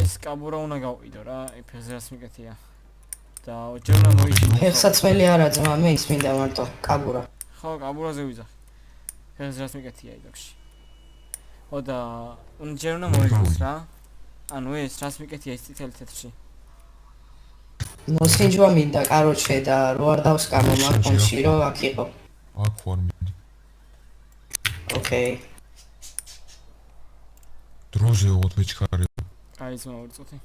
ეს კაბურა უნდა გავყიდო რა, ფეხზედაც მიკეთია. და ჯერ უნდა მოიჩინო. ფეხსაცმელი არა ძმა, მე ის მინდა მარტო კაბურა. ხო, კაბურაზე ვიძახი. ფეხზედაც მიკეთია იდოქში. ო და ჯერ უნდა მოიჩინოს რა. ანუ ეს რას მიკეთია ის წითელი თეთრში. მოსინჯვა მინდა, კაროჩე და რო არ დავსკამო მაგ ფონში, რომ აქ იყო. აქ ვარ მინდა. ოკეი. დროზე ოღონდ მეჩქარი. აი ძმა ორი წუთი.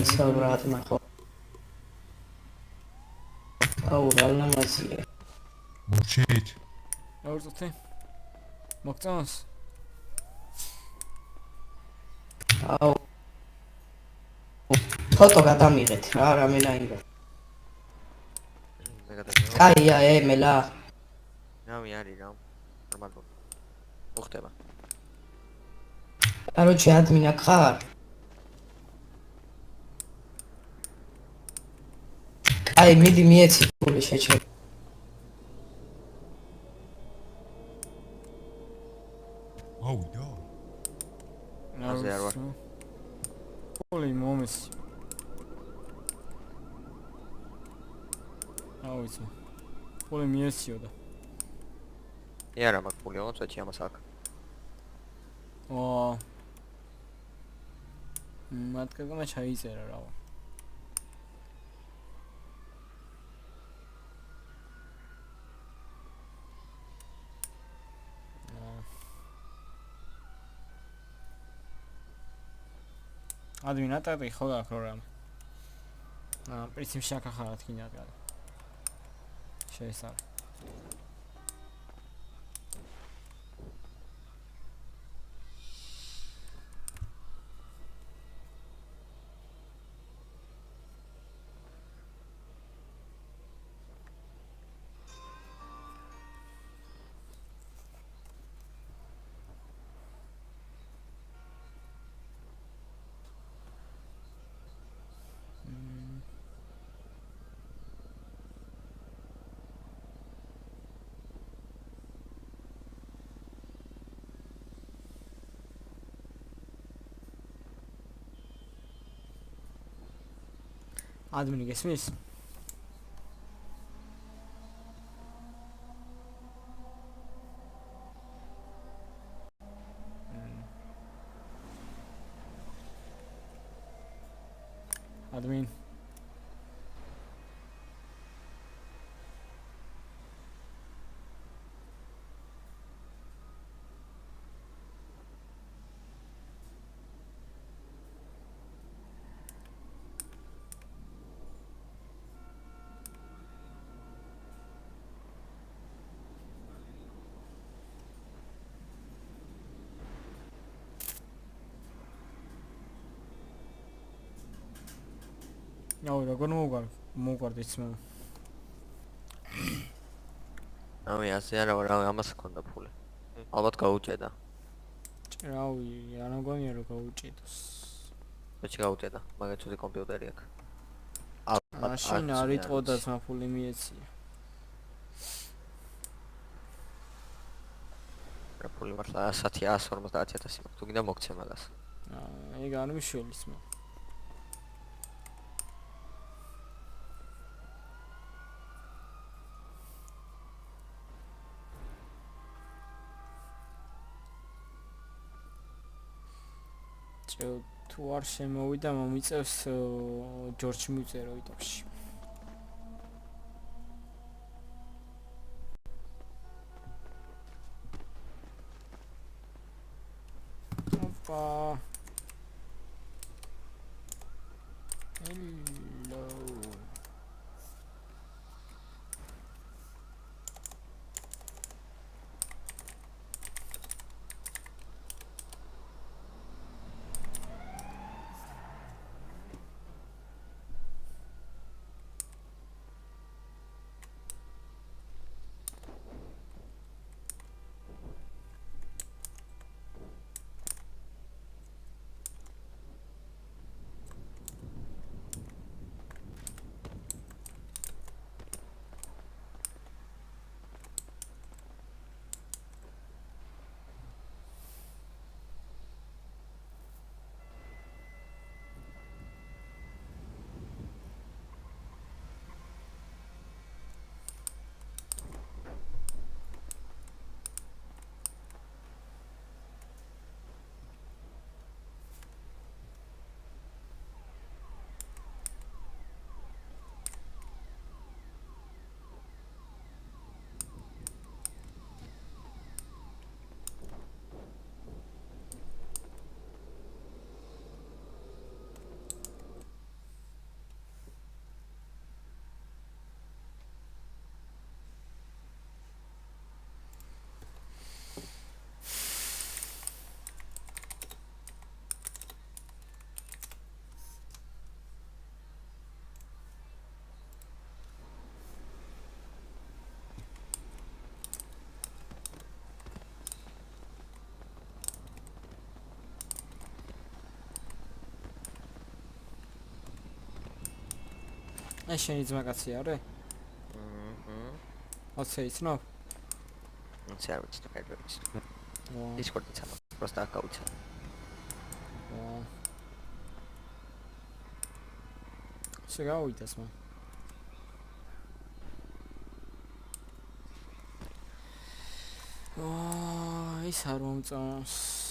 ისე ბრატ ნახო. აუ რა ლამაზია. მოვჩით. ორი წუთი. მოგწონს? აუ. ფოტო გადამიღეთ რა, რამენაირა. კაია, მელა. რავი არის რა. ნორმალურად. მოხდება. კაროჩე ადმინა ხარ? აი, მიდი მიეცი ფული შეჩერე. აუ და. აზე არ ვარ. ფული მომესი. აუ ძმა. ფული მიესიო და. იარა მაგ ფული ოღონდ წეჩი ამას აქ. მათგანა ჩაიწერა რა. ადმინა ტატი ხო გაქვს პროგრამა. პრინციპში აქ ახლა თქინია გადა. შეესაბამება. ადმინი გესმის? ადმინ აუ როგორ მოგვარდი ძმა? რავი ასე არა ვარ, რავი ამას ჰქონდა ფული. ალბათ გაუჭედა. რავი, არ მგონია რომ გაუჭედოს. მეჩი გაუჭედა, მაგას ცუდი კომპიუტერი აქვს. მაშინ არ იტყო და ძმა ფული მიეცია. რა ფული მართლა 150,000 მაქვს, თუ გინდა მოგცე მაგას. ეგ არ მიშველი ძმა. თუ არ შემოვიდა მომიწევს ჯორჯ მიწერო იტოპში. ოპა. Hello. აი შენი ძმა კაცია რა? აჰა. 20 იცნობ? ნაცი არ ვიცი და კაი ვიცი. ვა, Discord-იც ამა. Просто აქ გავიცე. ვა. შეგავიდას მან. ვა, ის არ მომწონს.